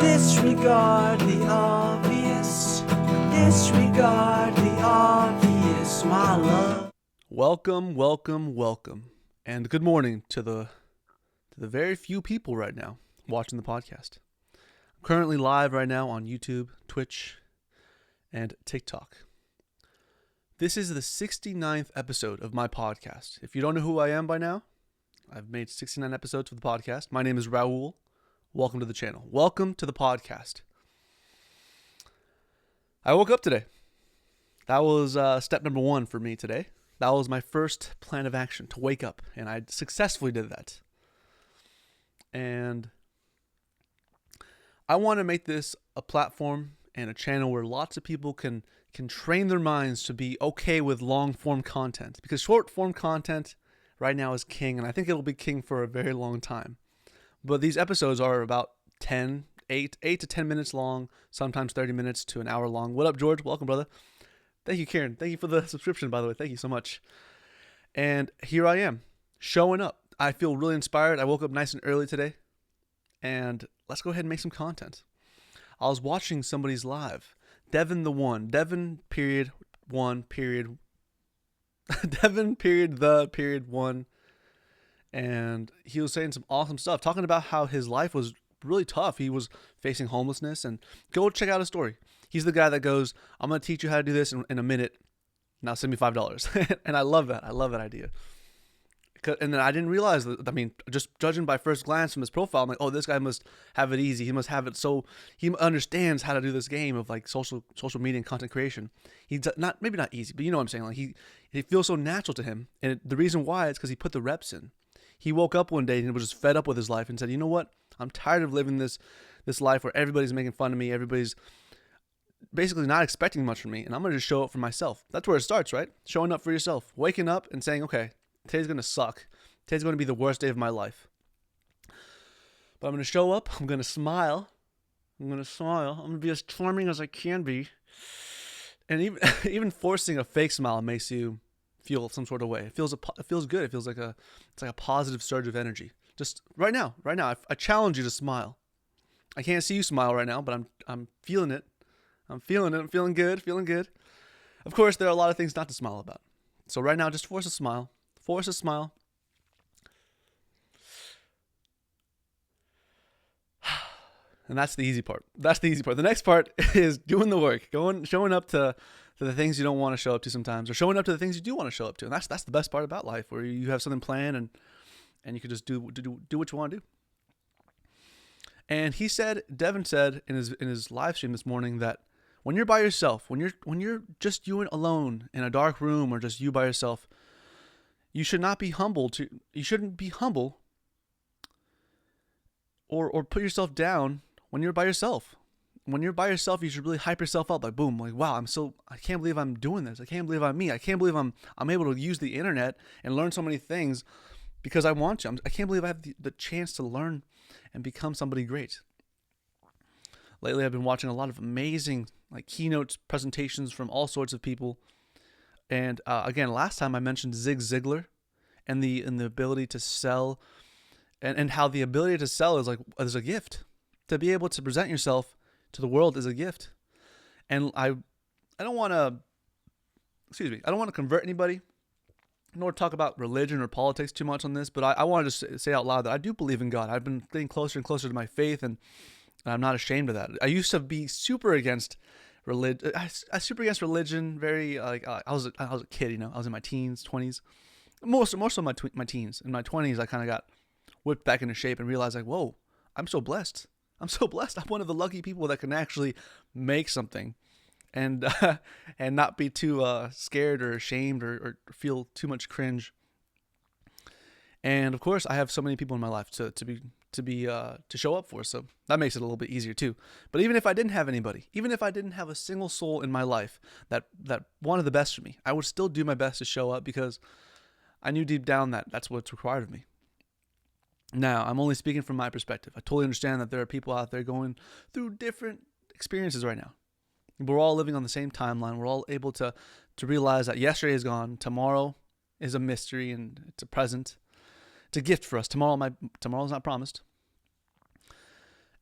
Disregard the obvious. Disregard the obvious, my love. Welcome, and good morning to the very few people right now watching the podcast. I'm currently live right now on YouTube, Twitch, and TikTok. This is the 69th episode of my podcast. If you don't know who I am by now, I've made 69 episodes of the podcast. My name is Raul. Welcome to the channel. Welcome to the podcast. I woke up today. That was step number 1 for me today. That was my first plan of action, to wake up, and I successfully did that. And I want to make this a platform and a channel where lots of people can train their minds to be okay with long-form content, because short-form content right now is king, and I think it'll be king for a very long time. But these episodes are about 8 to 10 minutes long, sometimes 30 minutes to an hour long. What up, George? Welcome, brother. Thank you, Karen. Thank you for the subscription, by the way. Thank you so much. And here I am, showing up. I feel really inspired. I woke up nice and early today, and let's go ahead and make some content. I was watching somebody's live. Devin the Devin period 1. And he was saying some awesome stuff, talking about how his life was really tough. He was facing homelessness, and go check out his story. He's the guy that goes, I'm going to teach you how to do this in a minute. Now send me $5. And I love that. I love that idea. And then I didn't realize that, just judging by first glance from his profile, I'm like, oh, this guy must have it easy. He must have it so he understands how to do this game of like social media and content creation. He's maybe not easy, but you know what I'm saying. Like it feels so natural to him. And the reason why is because he put the reps in. He woke up one day and was just fed up with his life and said, you know what? I'm tired of living this life where everybody's making fun of me. Everybody's basically not expecting much from me. And I'm going to just show up for myself. That's where it starts, right? Showing up for yourself. Waking up and saying, okay, today's going to suck. Today's going to be the worst day of my life. But I'm going to show up. I'm going to smile. I'm going to be as charming as I can be. And even forcing a fake smile makes you feel some sort of way. It feels good. It feels like it's like a positive surge of energy. Just right now, I challenge you to smile. I can't see you smile right now, but I'm feeling it. I'm feeling good. Of course, there are a lot of things not to smile about. So right now, just force a smile. And that's the easy part. The next part is doing the work, showing up to the things you don't want to show up to sometimes, or showing up to the things you do want to show up to. And that's the best part about life, where you have something planned and you can just do what you want to do. And Devin said in his live stream this morning that when you're by yourself, when you're just you alone in a dark room, or just you by yourself, you shouldn't be humble or put yourself down when you're by yourself. When you're by yourself, you should really hype yourself up. Like, boom, like, wow, I can't believe I'm doing this. I can't believe I'm me. I can't believe I'm able to use the internet and learn so many things because I want to. I can't believe I have the chance to learn and become somebody great. Lately, I've been watching a lot of amazing like keynote presentations from all sorts of people. And again, last time I mentioned Zig Ziglar and the ability to sell, and how the ability to sell is a gift. To be able to present yourself to the world is a gift. And I don't want to convert anybody, nor talk about religion or politics too much on this, but I want to say out loud that I do believe in God. I've been getting closer and closer to my faith, and I'm not ashamed of that. I used to be super against religion. Very I was a kid, I was in my teens, 20s, most of my teens. In my 20s, I kind of got whipped back into shape and realized like, whoa, I'm so blessed. I'm one of the lucky people that can actually make something and not be too scared or ashamed or feel too much cringe. And of course, I have so many people in my life to show up for, so that makes it a little bit easier too. But even if I didn't have anybody, even if I didn't have a single soul in my life that wanted the best for me, I would still do my best to show up, because I knew deep down that that's what's required of me. Now, I'm only speaking from my perspective. I totally understand that there are people out there going through different experiences right now. We're all living on the same timeline. We're all able to realize that yesterday is gone. Tomorrow is a mystery, and it's a present. It's a gift for us. Tomorrow's not promised.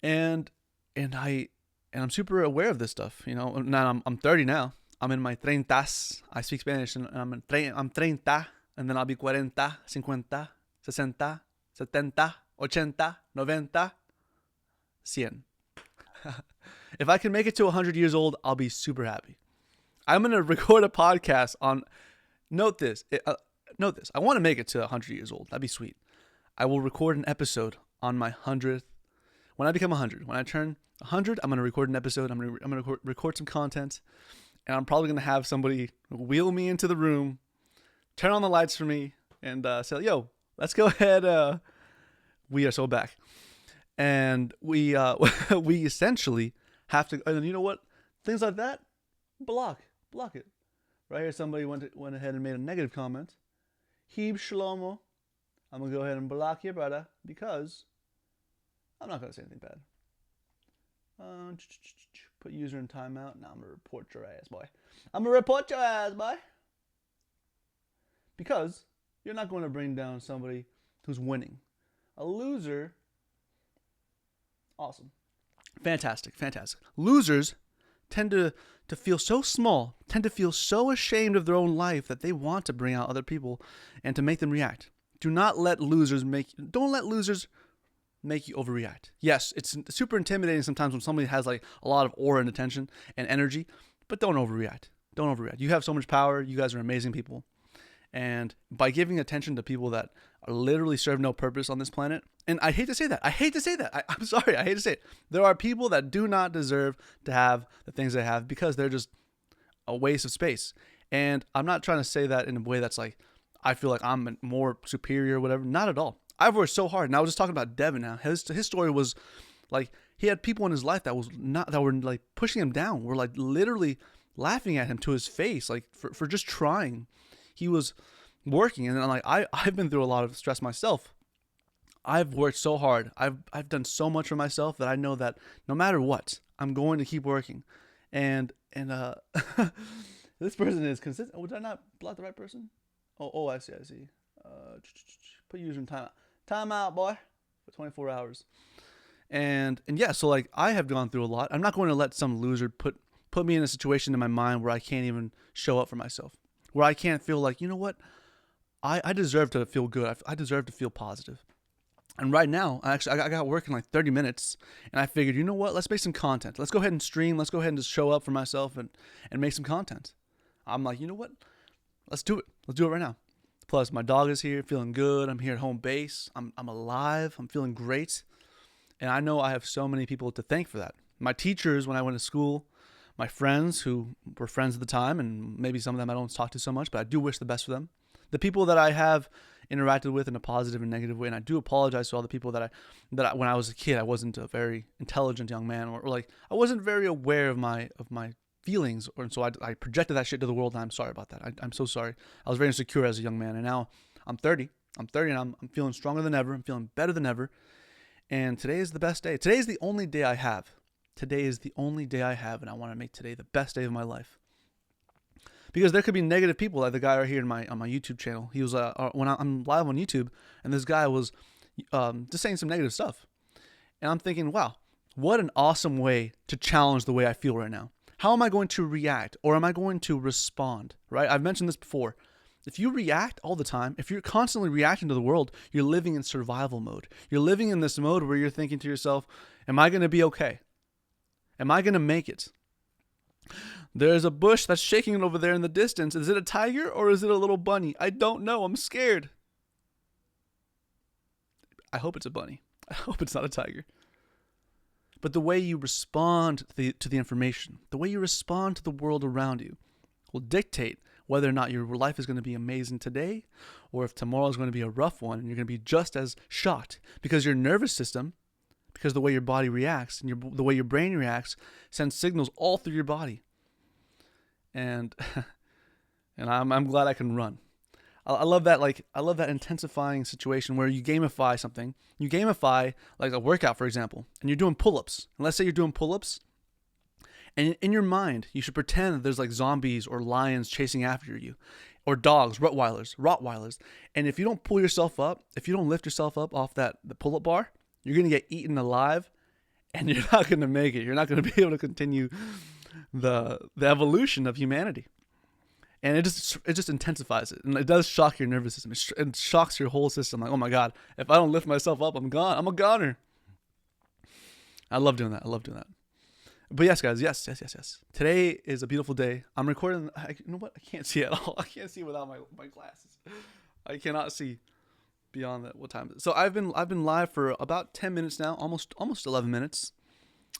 And and I'm super aware of this stuff. Now I'm 30 now. I'm in my treintas. I speak Spanish, and I'm 30, and then I'll be 40, 50, 60, 70, 80, 90, 100. If I can make it to 100 years old, I'll be super happy. I'm going to record a podcast on, note this. I want to make it to 100 years old. That'd be sweet. I will record an episode on my 100th. When I become 100, when I turn 100, I'm going to record an episode. I'm going to record some content. And I'm probably going to have somebody wheel me into the room, turn on the lights for me, and say, yo, let's go ahead. We are so back. And we we essentially have to, and you know what? Things like that, block it. Right here, somebody went ahead and made a negative comment. Heb Shlomo, I'm going to go ahead and block you, brother, because I'm not going to say anything bad. Put user in timeout. Now I'm going to report your ass, boy. Because you're not going to bring down somebody who's winning. A loser. Awesome. Fantastic. Losers tend to feel so small, tend to feel so ashamed of their own life that they want to bring out other people and to make them react. Don't let losers make you overreact. Yes, it's super intimidating sometimes when somebody has like a lot of aura and attention and energy, but don't overreact. You have so much power. You guys are amazing people. And by giving attention to people that are literally serve no purpose on this planet, and I hate to say that. I'm sorry. I hate to say it. There are people that do not deserve to have the things they have because they're just a waste of space. And I'm not trying to say that in a way that's like, I feel like I'm more superior or whatever. Not at all. I've worked so hard. And I was just talking about Devin now. His story was like, he had people in his life that were like pushing him down. Were like literally laughing at him to his face, like for just trying. He was working, and then like I've been through a lot of stress myself. I've worked so hard. I've done so much for myself that I know that no matter what, I'm going to keep working. And this person is consistent. Oh, did I not block the right person? Oh, I see. Put user in timeout. Timeout, boy, for 24 hours. And yeah, so like I have gone through a lot. I'm not going to let some loser put me in a situation in my mind where I can't even show up for myself, where I can't feel like, you know what, I deserve to feel good. I deserve to feel positive. And right now, I got work in like 30 minutes, and I figured, you know what, let's make some content. Let's go ahead and stream. Let's go ahead and just show up for myself and make some content. I'm like, you know what, let's do it. Let's do it right now. Plus, my dog is here, feeling good. I'm here at home base. I'm alive. I'm feeling great. And I know I have so many people to thank for that. My teachers when I went to school, my friends who were friends at the time, and maybe some of them I don't talk to so much, but I do wish the best for them. The people that I have interacted with in a positive and negative way, and I do apologize to all the people that I when I was a kid, I wasn't a very intelligent young man, or like I wasn't very aware of my feelings, and so I projected that shit to the world, and I'm sorry about that. I'm so sorry. I was very insecure as a young man, and now I'm 30, and I'm feeling stronger than ever. I'm feeling better than ever, and today is the best day. Today is the only day I have. And I want to make today the best day of my life. Because there could be negative people, like the guy right here on my YouTube channel. He was when I'm live on YouTube, and this guy was just saying some negative stuff, and I'm thinking, wow, what an awesome way to challenge the way I feel right now. How am I going to react, or am I going to respond? Right? I've mentioned this before. If you react all the time, if you're constantly reacting to the world, you're living in survival mode. You're living in this mode where you're thinking to yourself, am I going to be okay? Am I going to make it? There's a bush that's shaking over there in the distance. Is it a tiger or is it a little bunny? I don't know. I'm scared. I hope it's a bunny. I hope it's not a tiger. But the way you respond to the information, the way you respond to the world around you will dictate whether or not your life is going to be amazing today, or if tomorrow is going to be a rough one and you're going to be just as shocked, because your nervous system, because the way your body reacts and the way your brain reacts sends signals all through your body. And I'm glad I can run. I love that. I love that intensifying situation where you gamify something. You gamify like a workout, for example, and you're doing pull-ups. And let's say you're doing pull-ups, and in your mind, you should pretend that there's like zombies or lions chasing after you, or dogs, Rottweilers. And if you don't pull yourself up, if you don't lift yourself up off the pull-up bar, you're gonna get eaten alive, and you're not going to make it. You're not going to be able to continue the evolution of humanity. And it just intensifies it, and it does shock your nervous system. It shocks your whole system. Like, oh my God, if I don't lift myself up, I'm gone. I'm a goner. I love doing that. But yes, guys, yes. Today is a beautiful day. I'm recording. You know what? I can't see at all. I can't see without my glasses. I cannot see beyond that. What time is it? So I've been live for about 10 minutes now, almost 11 minutes,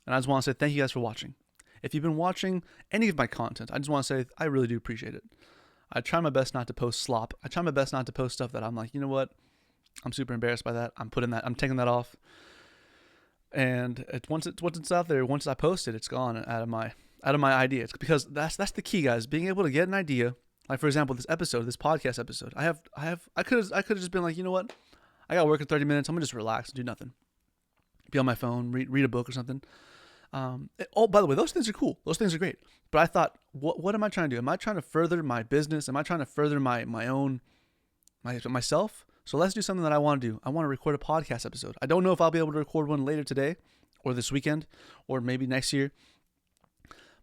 and I just want to say thank you guys for watching. If you've been watching any of my content, I just want to say I really do appreciate it. I try my best not to post slop. I try my best not to post stuff that I'm like, you know what? I'm super embarrassed by that. I'm taking that off. And once it's out there, once I post it, it's gone out of my idea. It's because that's the key, guys. Being able to get an idea. Like, for example, this podcast episode. I could have just been like, you know what? I got work in 30 minutes. I'm gonna just relax and do nothing. Be on my phone, read a book or something. By the way, those things are cool. Those things are great. But I thought, what am I trying to do? Am I trying to further my business? Am I trying to further myself? So let's do something that I want to do. I want to record a podcast episode. I don't know if I'll be able to record one later today or this weekend or maybe next year.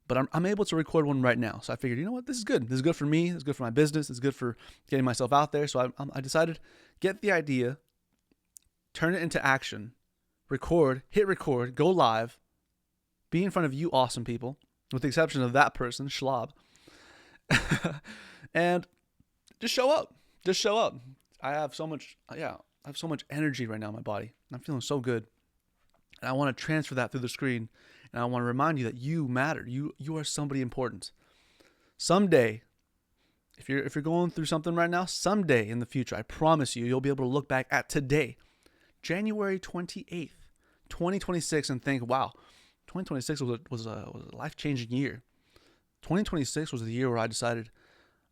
But I'm able to record one right now. So I figured, you know what? This is good. This is good for me. This is good for my business. This is good for getting myself out there. So I decided, get the idea, turn it into action, hit record, go live, be in front of you awesome people, with the exception of that person, Schlob, and just show up. I have so much energy right now in my body. I'm feeling so good. And I want to transfer that through the screen. And I want to remind you that you matter. You are somebody important. Someday, if you're going through something right now, someday in the future, I promise you'll be able to look back at today, January 28th, 2026, and think, wow, 2026 was a life-changing year. 2026 was the year where I decided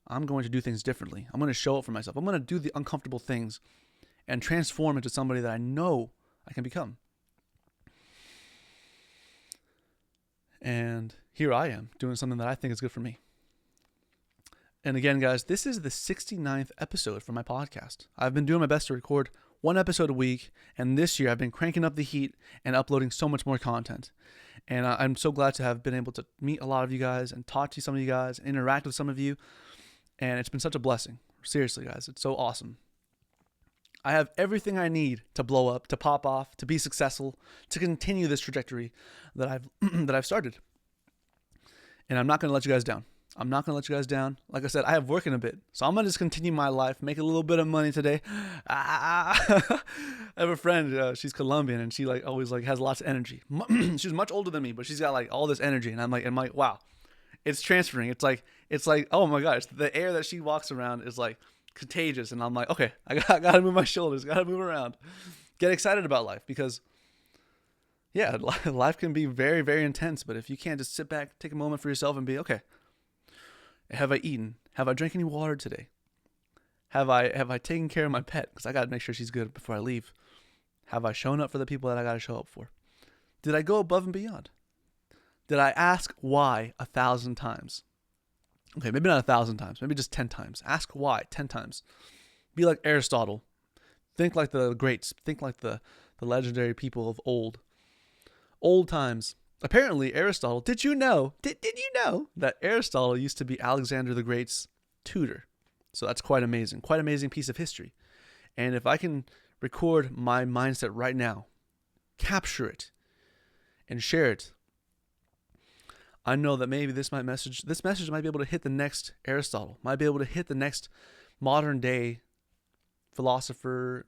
I'm going to do things differently. I'm going to show up for myself. I'm going to do the uncomfortable things and transform into somebody that I know I can become. And here I am doing something that I think is good for me. And again, guys, this is the 69th episode for my podcast. I've been doing my best to record one episode a week, and this year I've been cranking up the heat and uploading so much more content. And I'm so glad to have been able to meet a lot of you guys and talk to some of you guys and interact with some of you. And it's been such a blessing. Seriously, guys, it's so awesome. I have everything I need to blow up, to pop off, to be successful, to continue this trajectory that I've started. And I'm not going to let you guys down. Like I said, I have work in a bit. So I'm going to just continue my life, make a little bit of money today. I have a friend, she's Colombian, and she always has lots of energy. She's much older than me, but she's got all this energy. And I'm like, wow, it's transferring. It's like, oh my gosh, the air that she walks around is contagious. And I'm like, okay, I got to move my shoulders, got to move around, get excited about life, because yeah, life can be very, very intense. But if you can't just sit back, take a moment for yourself and be, okay, have I eaten? Have I drank any water today? Have I taken care of my pet? Because I got to make sure she's good before I leave. Have I shown up for the people that I got to show up for? Did I go above and beyond? Did I ask why 1,000 times? Okay, maybe not 1,000 times. Maybe just 10 times. Ask why 10 times. Be like Aristotle. Think like the greats. Think like the legendary people of old times. Apparently, Aristotle, did you know that Aristotle used to be Alexander the Great's tutor? So that's quite amazing piece of history. And if I can record my mindset right now, capture it, and share it, I know that maybe this message might be able to hit the next Aristotle, might be able to hit the next modern day philosopher,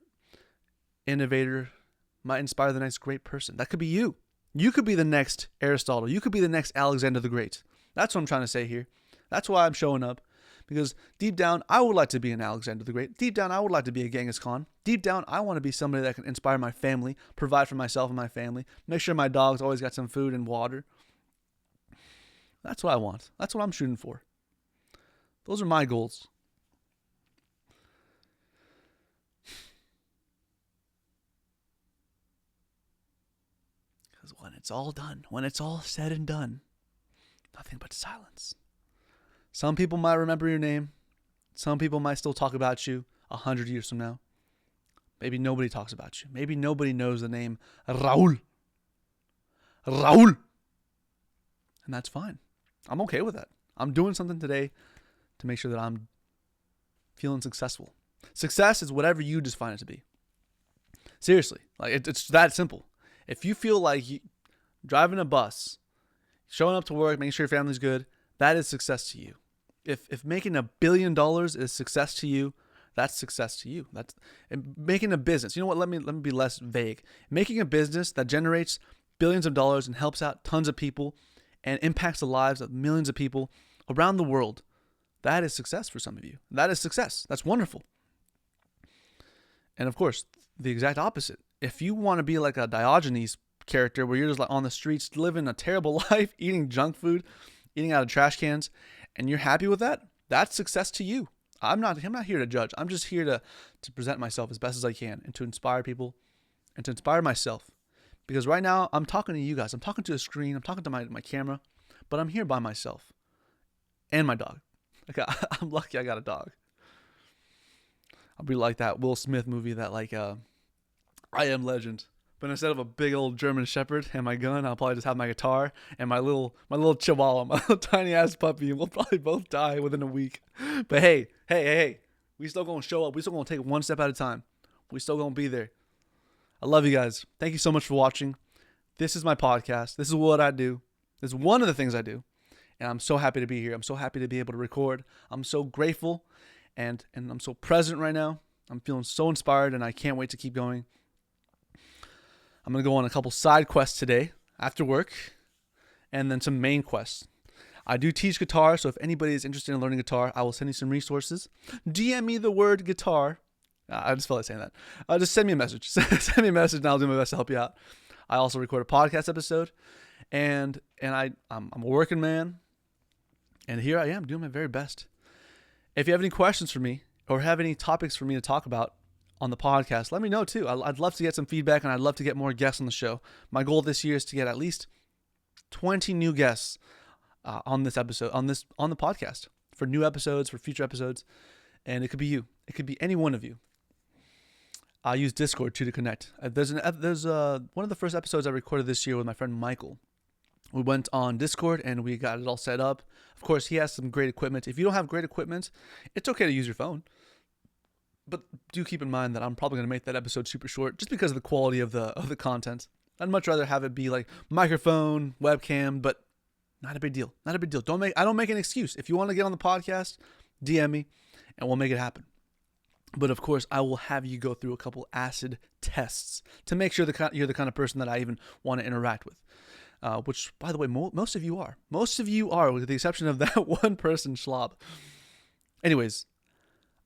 innovator, might inspire the next great person. That could be you. You could be the next Aristotle. You could be the next Alexander the Great. That's what I'm trying to say here. That's why I'm showing up. Because deep down, I would like to be an Alexander the Great. Deep down, I would like to be a Genghis Khan. Deep down, I want to be somebody that can inspire my family, provide for myself and my family, make sure my dog's always got some food and water. That's what I want. That's what I'm shooting for. Those are my goals. Because when it's all done, when it's all said and done, nothing but silence. Some people might remember your name. Some people might still talk about you 100 years from now. Maybe nobody talks about you. Maybe nobody knows the name Raul. Raul. And that's fine. I'm okay with that. I'm doing something today to make sure that I'm feeling successful. Success is whatever you define it to be. Seriously, like it's that simple. If you feel like driving a bus, showing up to work, making sure your family's good, that is success to you. If making $1 billion is success to you, that's success to you. That's making a business. You know what? Let me be less vague. Making a business that generates billions of dollars and helps out tons of people and impacts the lives of millions of people around the world. That is success for some of you. That is success. That's wonderful. And of course, the exact opposite. If you want to be like a Diogenes character where you're just like on the streets living a terrible life, eating junk food, eating out of trash cans, and you're happy with that, that's success to you. I'm not here to judge. I'm just here to present myself as best as I can and to inspire people and to inspire myself. Because right now I'm talking to you guys. I'm talking to a screen. I'm talking to my camera, but I'm here by myself and my dog. I'm lucky I got a dog. I'll be like that Will Smith movie that I Am Legend. But instead of a big old German Shepherd and my gun, I'll probably just have my guitar and my little Chihuahua, my little tiny ass puppy, and we'll probably both die within a week. But hey, we still gonna show up. We still gonna take one step at a time. We still gonna be there. I love you guys. Thank you so much for watching. This is my podcast. This is what I do. This is one of the things I do. And I'm so happy to be here. I'm so happy to be able to record. I'm so grateful and I'm so present right now. I'm feeling so inspired and I can't wait to keep going. I'm going to go on a couple side quests today after work and then some main quests. I do teach guitar, so if anybody is interested in learning guitar, I will send you some resources. DM me the word guitar. I just felt like saying that. Just send me a message. Send me a message and I'll do my best to help you out. I also record a podcast episode and I'm a working man. And here I am doing my very best. If you have any questions for me or have any topics for me to talk about on the podcast, let me know too. I'd love to get some feedback and I'd love to get more guests on the show. My goal this year is to get at least 20 new guests on this episode, on the podcast for new episodes, for future episodes. And it could be you. It could be any one of you. I use Discord too to connect. There's one of the first episodes I recorded this year with my friend Michael. We went on Discord and we got it all set up. Of course, he has some great equipment. If you don't have great equipment, it's okay to use your phone. But do keep in mind that I'm probably going to make that episode super short just because of the quality of the content. I'd much rather have it be like microphone, webcam, but not a big deal. Not a big deal. I don't make an excuse. If you want to get on the podcast, DM me and we'll make it happen. But of course, I will have you go through a couple acid tests to make sure you're the kind of person that I even want to interact with. Which, by the way, most of you are. Most of you are, with the exception of that one person, Schlob. Anyways,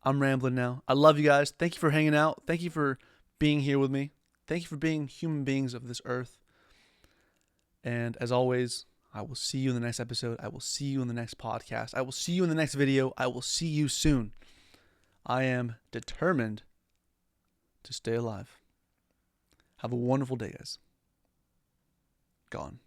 I'm rambling now. I love you guys. Thank you for hanging out. Thank you for being here with me. Thank you for being human beings of this earth. And as always, I will see you in the next episode. I will see you in the next podcast. I will see you in the next video. I will see you soon. I am determined to stay alive. Have a wonderful day, guys. Gone.